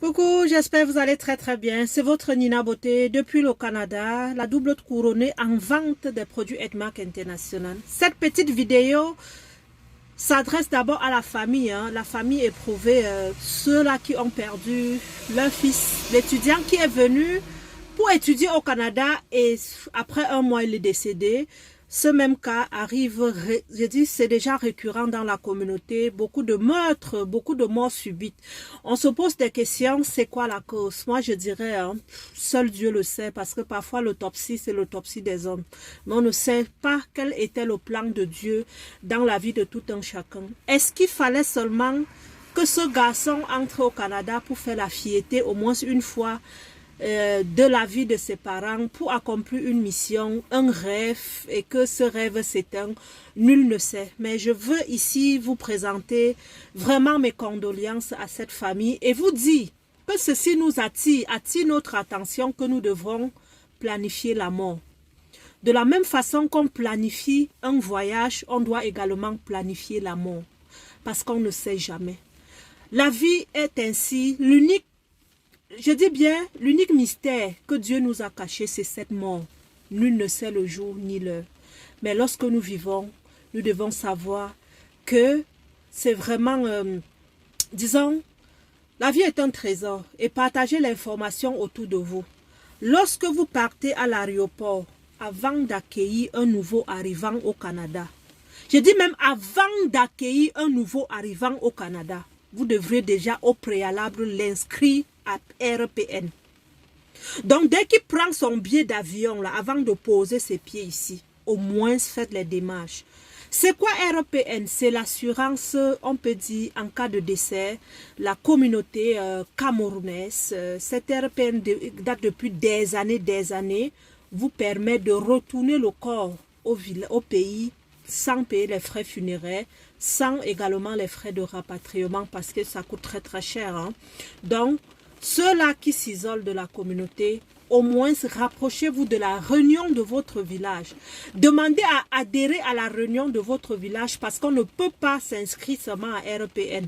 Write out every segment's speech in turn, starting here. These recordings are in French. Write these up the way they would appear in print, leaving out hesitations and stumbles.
Coucou, j'espère que vous allez très bien. C'est votre Nina Beauté depuis le Canada, la double couronnée en vente des produits Edmark International. Cette petite vidéo s'adresse d'abord à la famille, la famille éprouvée, ceux-là qui ont perdu leur fils, l'étudiant qui est venu pour étudier au Canada et après un mois il est décédé. Ce même cas arrive, je dis, c'est déjà récurrent dans la communauté. Beaucoup de meurtres, beaucoup de morts subites. On se pose des questions, c'est quoi la cause? Moi, je dirais, seul Dieu le sait, parce que parfois l'autopsie, c'est l'autopsie des hommes. Mais on ne sait pas quel était le plan de Dieu dans la vie de tout un chacun. Est-ce qu'il fallait seulement que ce garçon entre au Canada pour faire la fierté au moins une fois de la vie de ses parents pour accomplir une mission, un rêve, et que ce rêve s'éteint, nul ne sait. Mais je veux ici vous présenter vraiment mes condoléances à cette famille et vous dire que ceci nous attire notre attention, que nous devrons planifier la mort. De la même façon qu'on planifie un voyage, on doit également planifier la mort, parce qu'on ne sait jamais. La vie est ainsi, je dis bien, l'unique mystère que Dieu nous a caché, c'est cette mort. Nul ne sait le jour ni l'heure. Mais lorsque nous vivons, nous devons savoir que c'est vraiment, disons, la vie est un trésor et partagez l'information autour de vous. Lorsque vous partez à l'aéroport, avant d'accueillir un nouveau arrivant au Canada, je dis même avant d'accueillir un nouveau arrivant au Canada, vous devrez déjà au préalable l'inscrire à RPN. Donc, dès qu'il prend son billet d'avion, avant de poser ses pieds ici, au moins faites les démarches. C'est quoi RPN? C'est l'assurance, on peut dire, en cas de décès, la communauté camerounaise. Cette RPN date depuis des années, vous permet de retourner le corps au pays sans payer les frais funéraires, sans également les frais de rapatriement parce que ça coûte très cher. Donc, ceux-là qui s'isolent de la communauté, au moins rapprochez-vous de la réunion de votre village. Demandez à adhérer à la réunion de votre village parce qu'on ne peut pas s'inscrire seulement à RPN.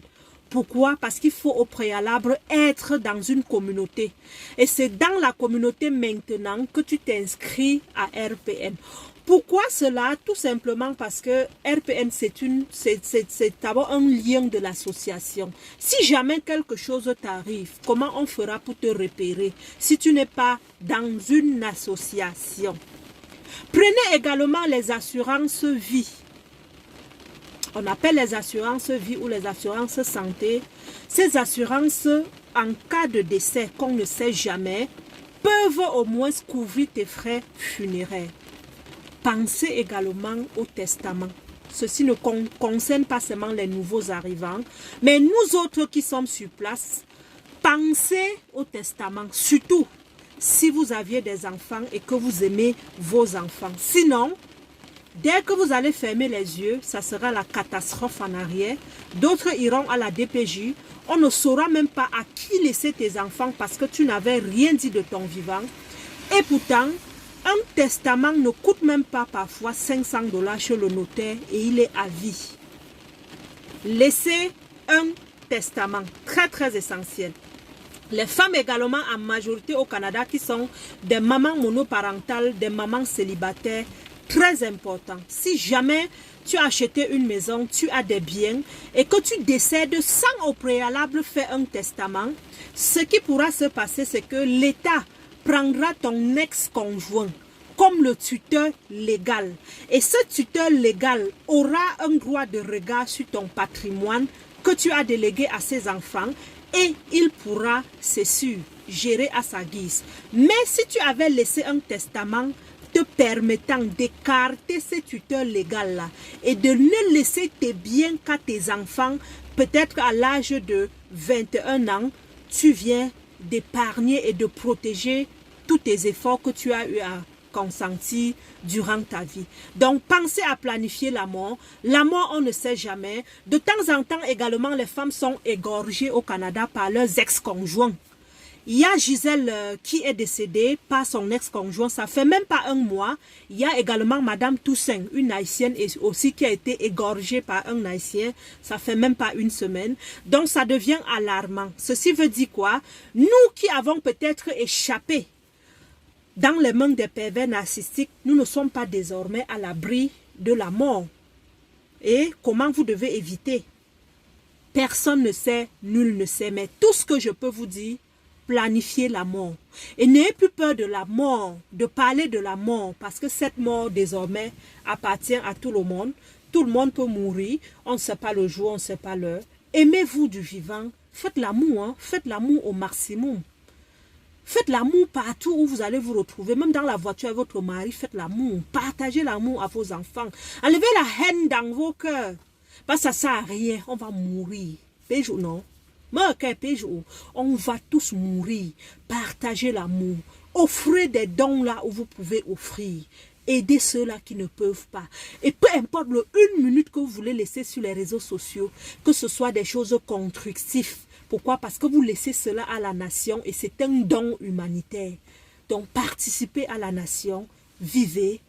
Pourquoi? Parce qu'il faut au préalable être dans une communauté. Et c'est dans la communauté maintenant que tu t'inscris à RPN. Pourquoi cela? Tout simplement parce que RPN, c'est d'abord un lien de l'association. Si jamais quelque chose t'arrive, comment on fera pour te repérer si tu n'es pas dans une association? Prenez également les assurances vie. On appelle les assurances vie ou les assurances santé. Ces assurances, en cas de décès qu'on ne sait jamais, peuvent au moins couvrir tes frais funéraires. Pensez également au testament. Ceci ne concerne pas seulement les nouveaux arrivants, mais nous autres qui sommes sur place, pensez au testament. Surtout si vous aviez des enfants et que vous aimez vos enfants. Sinon, dès que vous allez fermer les yeux, ça sera la catastrophe en arrière. D'autres iront à la DPJ. On ne saura même pas à qui laisser tes enfants parce que tu n'avais rien dit de ton vivant. Et pourtant, un testament ne coûte même pas parfois 500 $ chez le notaire et il est à vie. Laissez un testament, très essentiel. Les femmes également en majorité au Canada qui sont des mamans monoparentales, des mamans célibataires, très important. Si jamais tu as acheté une maison, tu as des biens et que tu décèdes sans au préalable faire un testament, ce qui pourra se passer, c'est que l'État prendra ton ex-conjoint comme le tuteur légal. Et ce tuteur légal aura un droit de regard sur ton patrimoine que tu as délégué à ses enfants et il pourra, c'est sûr, gérer à sa guise. Mais si tu avais laissé un testament te permettant d'écarter ce tuteur légal-là et de ne laisser tes biens qu'à tes enfants, peut-être à l'âge de 21 ans, tu viens d'épargner et de protéger tous tes efforts que tu as eu à consentir durant ta vie. Donc, pensez à planifier la mort. La mort, on ne sait jamais. De temps en temps, également, les femmes sont égorgées au Canada par leurs ex-conjoints. Il y a Gisèle qui est décédée par son ex-conjoint, ça fait même pas un mois. Il y a également Madame Toussaint, une haïtienne aussi qui a été égorgée par un haïtien, ça fait même pas une semaine. Donc ça devient alarmant. Ceci veut dire quoi? Nous qui avons peut-être échappé dans les mains des pervers narcissiques, nous ne sommes pas désormais à l'abri de la mort. Et comment vous devez éviter? Personne ne sait, nul ne sait, mais tout ce que je peux vous dire, planifier la mort. Et n'ayez plus peur de la mort, de parler de la mort, parce que cette mort désormais appartient à tout le monde. Tout le monde peut mourir, on ne sait pas le jour, on ne sait pas l'heure. Aimez-vous du vivant, faites l'amour, hein? Faites l'amour au maximum. Faites l'amour partout où vous allez vous retrouver, même dans la voiture avec votre mari, faites l'amour. Partagez l'amour à vos enfants. Enlevez la haine dans vos cœurs. Parce que ça ne sert à rien, on va mourir. Péjou, non? On va tous mourir. Partagez l'amour. Offrez des dons là où vous pouvez offrir. Aidez ceux-là qui ne peuvent pas. Et peu importe le 1 minute que vous voulez laisser sur les réseaux sociaux, que ce soit des choses constructives. Pourquoi? Parce que vous laissez cela à la nation et c'est un don humanitaire. Donc participez à la nation, vivez,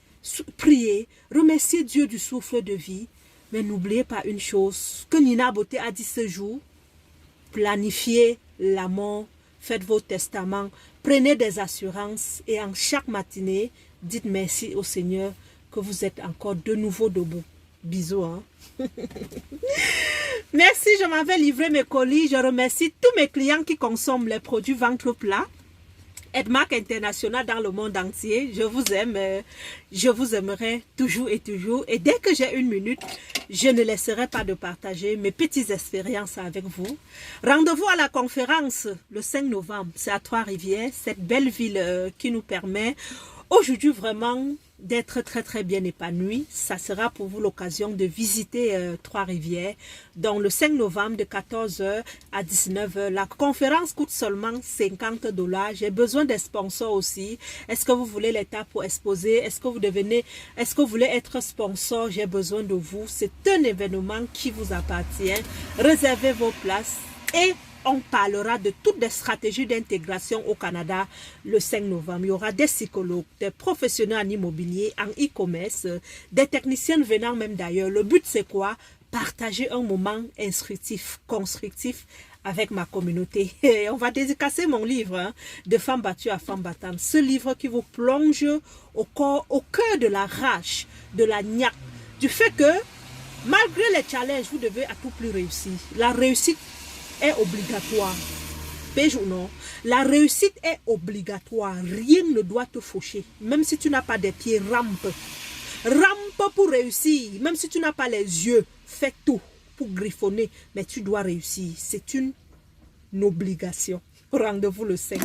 priez, remerciez Dieu du souffle de vie. Mais n'oubliez pas une chose que Nina Beauté a dit ce jour. Planifiez la mort, faites vos testaments, prenez des assurances et en chaque matinée, dites merci au Seigneur que vous êtes encore de nouveau debout. Bisous. Hein? Merci, je m'en vais livrer mes colis. Je remercie tous mes clients qui consomment les produits ventre plat. Edmark International dans le monde entier. Je vous aime. Je vous aimerai toujours et toujours. Et dès que j'ai 1 minute, je ne laisserai pas de partager mes petites expériences avec vous. Rendez-vous à la conférence le 5 novembre. C'est à Trois-Rivières, cette belle ville qui nous permet aujourd'hui vraiment d'être très bien épanoui. Ça sera pour vous l'occasion de visiter Trois-Rivières. Donc le 5 novembre de 14 h à 19 h. La conférence coûte seulement 50 $. J'ai besoin des sponsors aussi. Est-ce que vous voulez l'état pour exposer? Est-ce que vous voulez être sponsor? J'ai besoin de vous. C'est un événement qui vous appartient. Réservez vos places et on parlera de toutes les stratégies d'intégration au Canada le 5 novembre. Il y aura des psychologues, des professionnels en immobilier, en e-commerce, des techniciens venant même d'ailleurs. Le but c'est quoi? Partager un moment instructif, constructif avec ma communauté. Et on va dédicacer mon livre, hein, de Femme battue à Femme battante. Ce livre qui vous plonge au cœur de la rage, de la niaque, du fait que malgré les challenges, vous devez à tout plus réussir. La réussite est obligatoire. Pêche ou non? La réussite est obligatoire. Rien ne doit te faucher. Même si tu n'as pas des pieds, rampe. Rampe pour réussir. Même si tu n'as pas les yeux, fais tout pour griffonner. Mais tu dois réussir. C'est une obligation. Rendez-vous le 5.